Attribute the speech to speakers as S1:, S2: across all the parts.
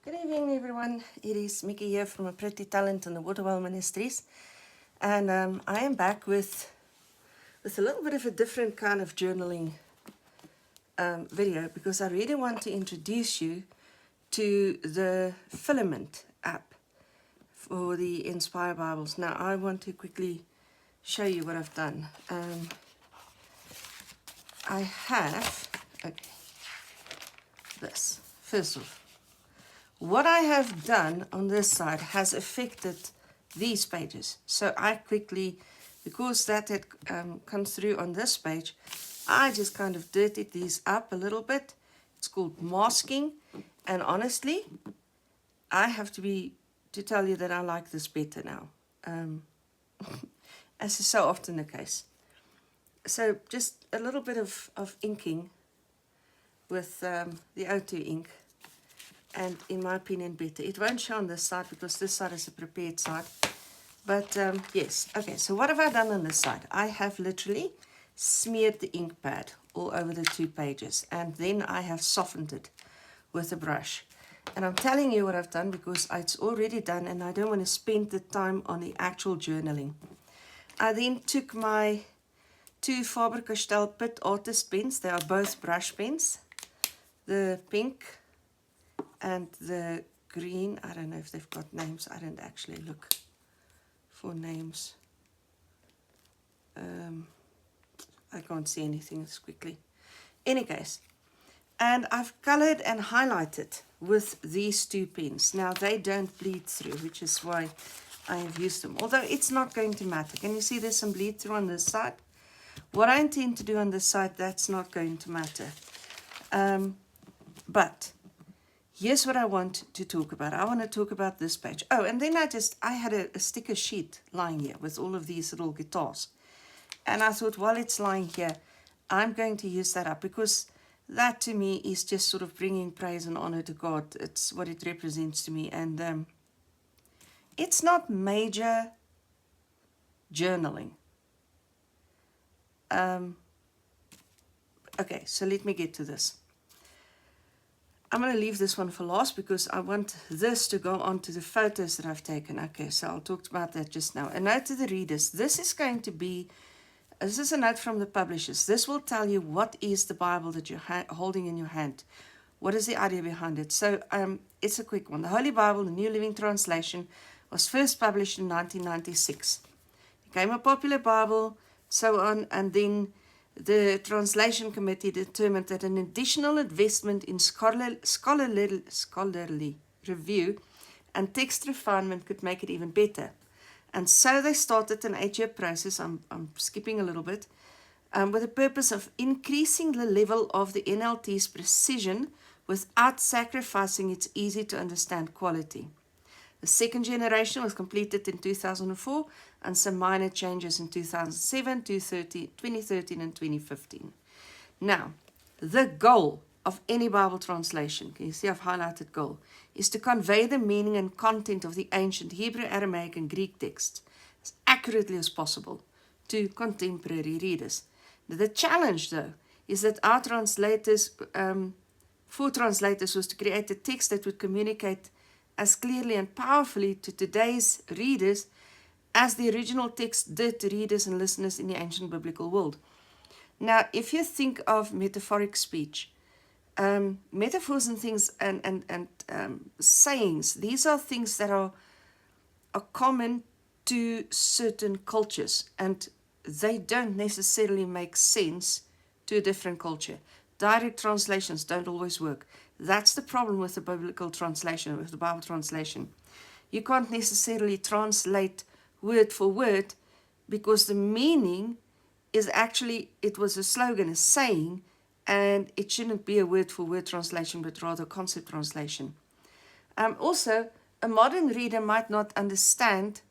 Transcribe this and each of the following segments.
S1: Good evening, everyone. It is Mickey here from A Pretty Talent and the Waterwell Ministries, and I am back with a little bit of a different kind of journaling video because I really want to introduce you to the Filament app for the Inspire Bibles. Now, I want to quickly show you what I've done. I have this. First off, what I have done on this side has affected these pages. So I quickly, because that had come through on this page, I just kind of dirtied these up a little bit. It's called masking. And honestly, I have to tell you that I like this better now. As is so often the case. So just a little bit of inking with the O2 ink. And in my opinion, better. It won't show on this side because this side is a prepared side. But yes, okay, so what have I done on this side? I have literally smeared the ink pad all over the two pages. And then I have softened it with a brush. And I'm telling you what I've done because it's already done and I don't want to spend the time on the actual journaling. I then took my two Faber-Castell Pitt Artist pens. They are both brush pens. The pink and the green. I don't know if they've got names. I didn't actually look for names. I can't see anything as quickly. Any case, and I've colored and highlighted with these two pens. Now they don't bleed through, which is why I have used them. Although it's not going to matter. Can you see there's some bleed through on this side? What I intend to do on this side, that's not going to matter. But here's what I want to talk about. I want to talk about this page. Oh, and then I had a sticker sheet lying here with all of these little guitars. And I thought, while it's lying here, I'm going to use that up because that to me is just sort of bringing praise and honor to God. It's what it represents to me. And it's not major journaling. Okay, so let me get to this. I'm going to leave this one for last because I want this to go on to the photos that I've taken. Okay, so I'll talk about that just now. A note to the readers. This is a note from the publishers. This will tell you what is the Bible that you're holding in your hand. What is the idea behind it? So it's a quick one. The Holy Bible, the New Living Translation, was first published in 1996. It became a popular Bible, so on, and then the translation committee determined that an additional investment in scholarly review and text refinement could make it even better. And so they started an 8-year process, I'm skipping a little bit, with the purpose of increasing the level of the NLT's precision without sacrificing its easy to understand quality. The second generation was completed in 2004 and some minor changes in 2007, 2013 and 2015. Now, the goal of any Bible translation, can you see I've highlighted goal, is to convey the meaning and content of the ancient Hebrew, Aramaic and Greek texts as accurately as possible to contemporary readers. The challenge, though, is that our translators, for translators, was to create a text that would communicate as clearly and powerfully to today's readers as the original text did to readers and listeners in the ancient biblical world. Now, if you think of metaphoric speech, metaphors and things and sayings, these are things that are common to certain cultures, and they don't necessarily make sense to a different culture. Direct translations don't always work. That's the problem with the biblical translation, with the Bible translation. You can't necessarily translate word for word because the meaning is actually, it was a slogan, a saying, and it shouldn't be a word for word translation, but rather a concept translation. Also, a modern reader might not understand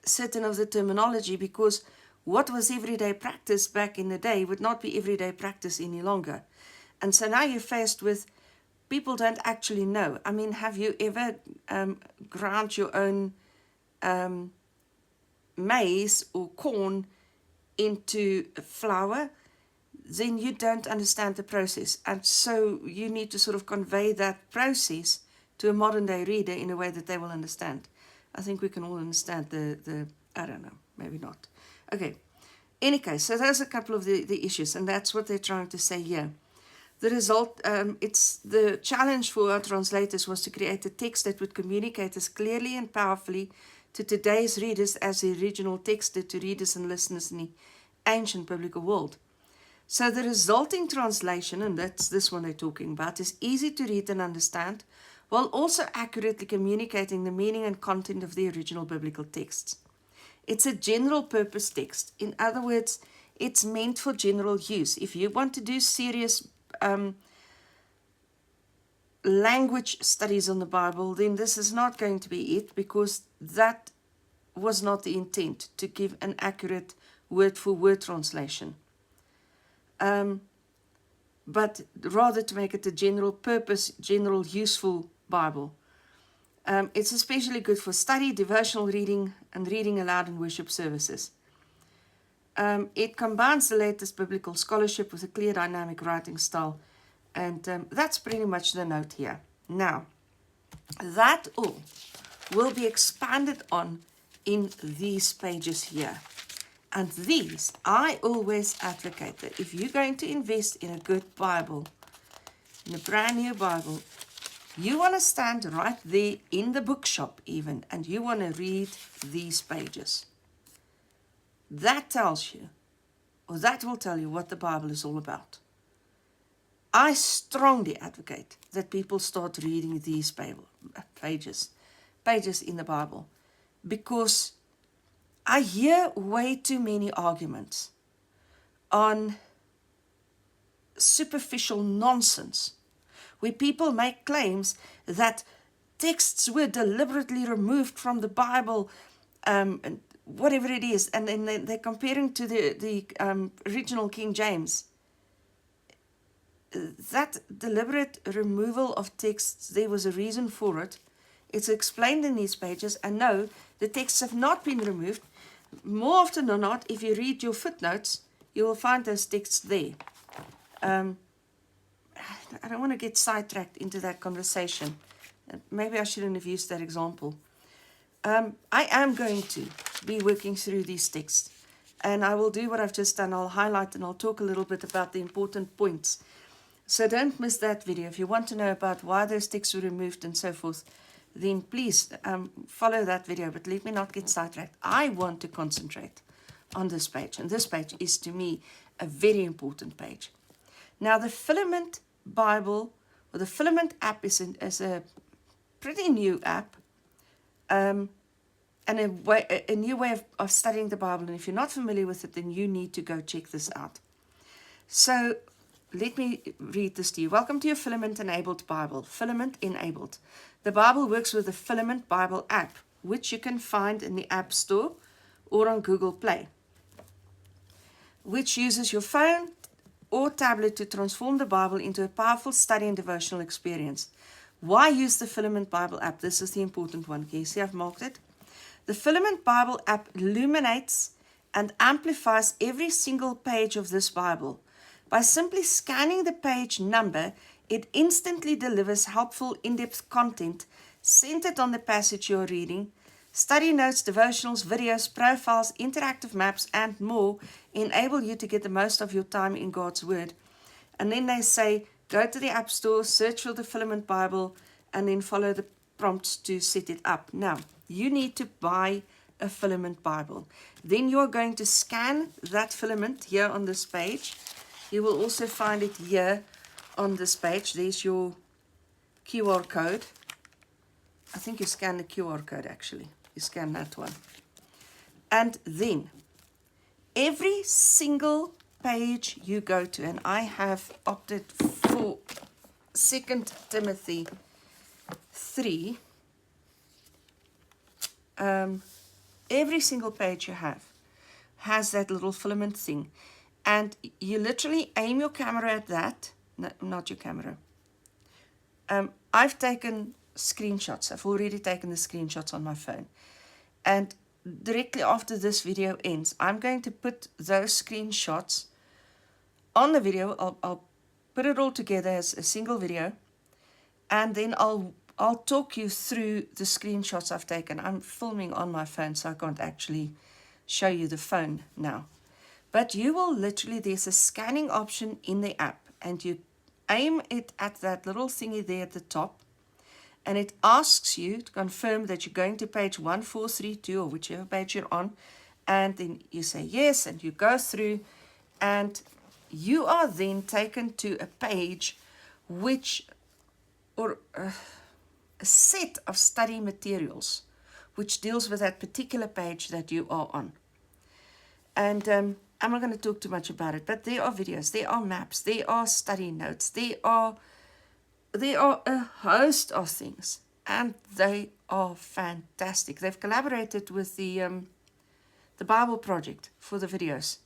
S1: certain of the terminology because what was everyday practice back in the day would not be everyday practice any longer. And so now you're faced with people don't actually know. I mean, have you ever ground your own maize or corn into flour? Then you don't understand the process. And so you need to sort of convey that process to a modern day reader in a way that they will understand. I think we can all understand I don't know, maybe not. Okay, any case, so those are a couple of the issues, and that's what they're trying to say here. The result, it's the challenge for our translators was to create a text that would communicate as clearly and powerfully to today's readers as the original text did to readers and listeners in the ancient biblical world. So the resulting translation, and that's this one they're talking about, is easy to read and understand, while also accurately communicating the meaning and content of the original biblical texts. It's a general purpose text. In other words, it's meant for general use. If you want to do serious language studies on the Bible, then this is not going to be it, because that was not the intent, to give an accurate word-for-word translation. But rather to make it a general purpose, general useful Bible. It's especially good for study, devotional reading, and reading aloud in worship services. It combines the latest biblical scholarship with a clear, dynamic writing style. And that's pretty much the note here. Now, that all will be expanded on in these pages here. And these, I always advocate that if you're going to invest in a good Bible, in a brand new Bible, you want to stand right there in the bookshop even, and you want to read these pages. That tells you, or that will tell you what the Bible is all about. I strongly advocate that people start reading these pages in the Bible, because I hear way too many arguments on superficial nonsense, where people make claims that texts were deliberately removed from the Bible, and whatever it is, and then they're comparing to the original King James. That deliberate removal of texts, there was a reason for it. It's explained in these pages, and no, the texts have not been removed. More often than not, if you read your footnotes, you will find those texts there. I don't want to get sidetracked into that conversation. Maybe I shouldn't have used that example. I am going to be working through these texts, and I will do what I've just done. I'll highlight and I'll talk a little bit about the important points. So don't miss that video. If you want to know about why those texts were removed and so forth, then please follow that video, but let me not get sidetracked. I want to concentrate on this page, and this page is, to me, a very important page. Now, the Filament Bible, or the Filament App, is a pretty new app, and a new way of studying the Bible. And if you're not familiar with it, then you need to go check this out. So let me read this to you. Welcome to your Filament-enabled Bible. Filament enabled. The Bible works with the Filament Bible app, which you can find in the App Store or on Google Play, which uses your phone or tablet to transform the Bible into a powerful study and devotional experience. Why use the Filament Bible app? This is the important one. Can you see I've marked it? The Filament Bible app illuminates and amplifies every single page of this Bible. By simply scanning the page number, it instantly delivers helpful, in-depth content centered on the passage you're reading. Study notes, devotionals, videos, profiles, interactive maps, and more enable you to get the most of your time in God's Word. And then they say, go to the App Store, search for the Filament Bible, and then follow the prompts to set it up. Now, you need to buy a Filament Bible. Then you're going to scan that filament here on this page. You will also find it here on this page. There's your QR code. I think you scan the QR code actually. You scan that one. And then every single page you go to, and I have opted for 2 Timothy 3. Every single page you have has that little filament thing. And you literally aim your camera at that. No, not your camera. I've taken screenshots. I've already taken the screenshots on my phone. And directly after this video ends, I'm going to put those screenshots on the video. I'll put it all together as a single video. And then I'll I'll talk you through the screenshots I've taken. I'm filming on my phone, so I can't actually show you the phone now. But you will literally, there's a scanning option in the app, and you aim it at that little thingy there at the top, and it asks you to confirm that you're going to page 1432 or whichever page you're on, and then you say yes, and you go through, and you are then taken to a page which, or a set of study materials which deals with that particular page that you are on. And I'm not going to talk too much about it, but there are videos, there are maps, there are study notes, there are a host of things, and they are fantastic. They've collaborated with the Bible Project for the videos.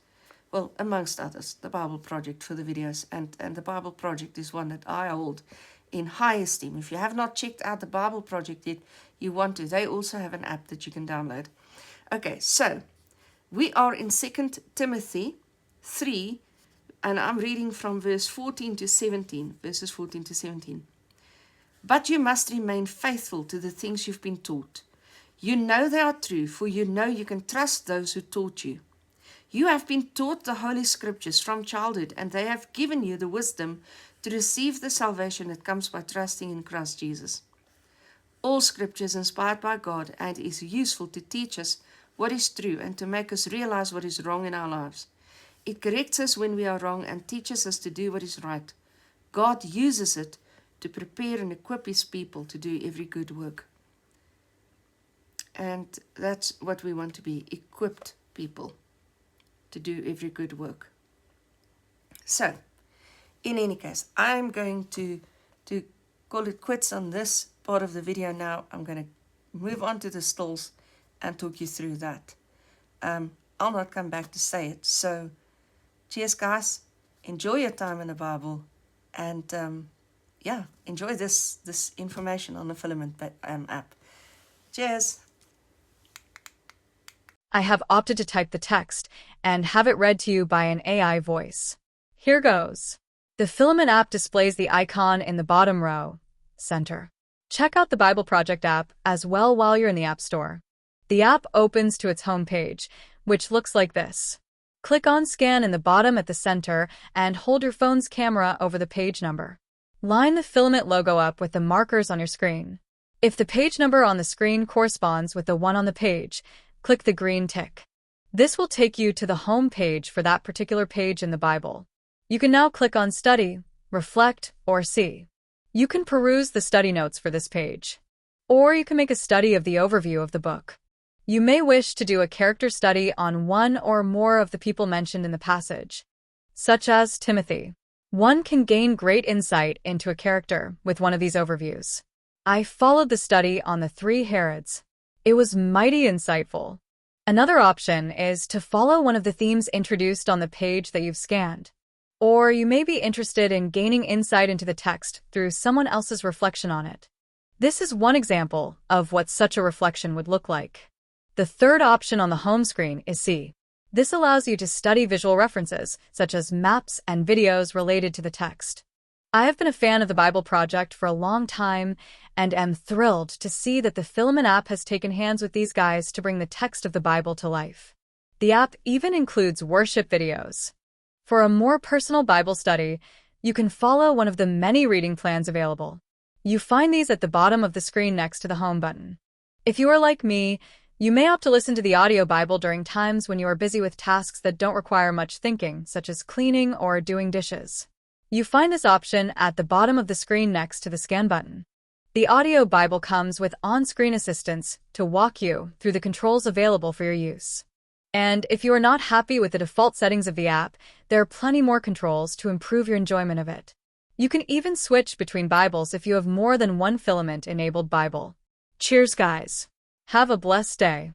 S1: Well, amongst others, the Bible Project for the videos, and the Bible Project is one that I hold in high esteem. If you have not checked out the Bible Project yet, you want to. They also have an app that you can download. Okay, so we are in 2 Timothy 3, and I'm reading from verses 14 to 17. But you must remain faithful to the things you've been taught. You know they are true, for you know you can trust those who taught you. You have been taught the Holy Scriptures from childhood, and they have given you the wisdom to receive the salvation that comes by trusting in Christ Jesus. All Scripture is inspired by God and is useful to teach us what is true and to make us realize what is wrong in our lives. It corrects us when we are wrong and teaches us to do what is right. God uses it to prepare and equip His people to do every good work. And that's what we want to be, equipped people to do every good work. So, in any case, I'm going to call it quits on this part of the video now. I'm going to move on to the stills and talk you through that. I'll not come back to say it. So, cheers, guys. Enjoy your time in the Bible, and enjoy this information on the Filament app. Cheers.
S2: I have opted to type the text and have it read to you by an AI voice. Here goes. The Filament app displays the icon in the bottom row, center. Check out the Bible Project app as well while you're in the App Store. The app opens to its home page, which looks like this. Click on Scan in the bottom at the center and hold your phone's camera over the page number. Line the Filament logo up with the markers on your screen. If the page number on the screen corresponds with the one on the page, click the green tick. This will take you to the home page for that particular page in the Bible. You can now click on Study, Reflect, or See. You can peruse the study notes for this page, or you can make a study of the overview of the book. You may wish to do a character study on one or more of the people mentioned in the passage, such as Timothy. One can gain great insight into a character with one of these overviews. I followed the study on the 3 Herods. It was mighty insightful. Another option is to follow one of the themes introduced on the page that you've scanned. Or you may be interested in gaining insight into the text through someone else's reflection on it. This is one example of what such a reflection would look like. The third option on the home screen is See. This allows you to study visual references, such as maps and videos related to the text. I have been a fan of the Bible Project for a long time and am thrilled to see that the Filament app has taken hands with these guys to bring the text of the Bible to life. The app even includes worship videos. For a more personal Bible study, you can follow one of the many reading plans available. You find these at the bottom of the screen next to the home button. If you are like me, you may opt to listen to the audio Bible during times when you are busy with tasks that don't require much thinking, such as cleaning or doing dishes. You find this option at the bottom of the screen next to the Scan button. The audio Bible comes with on-screen assistance to walk you through the controls available for your use. And if you are not happy with the default settings of the app, there are plenty more controls to improve your enjoyment of it. You can even switch between Bibles if you have more than one Filament-enabled Bible. Cheers, guys. Have a blessed day.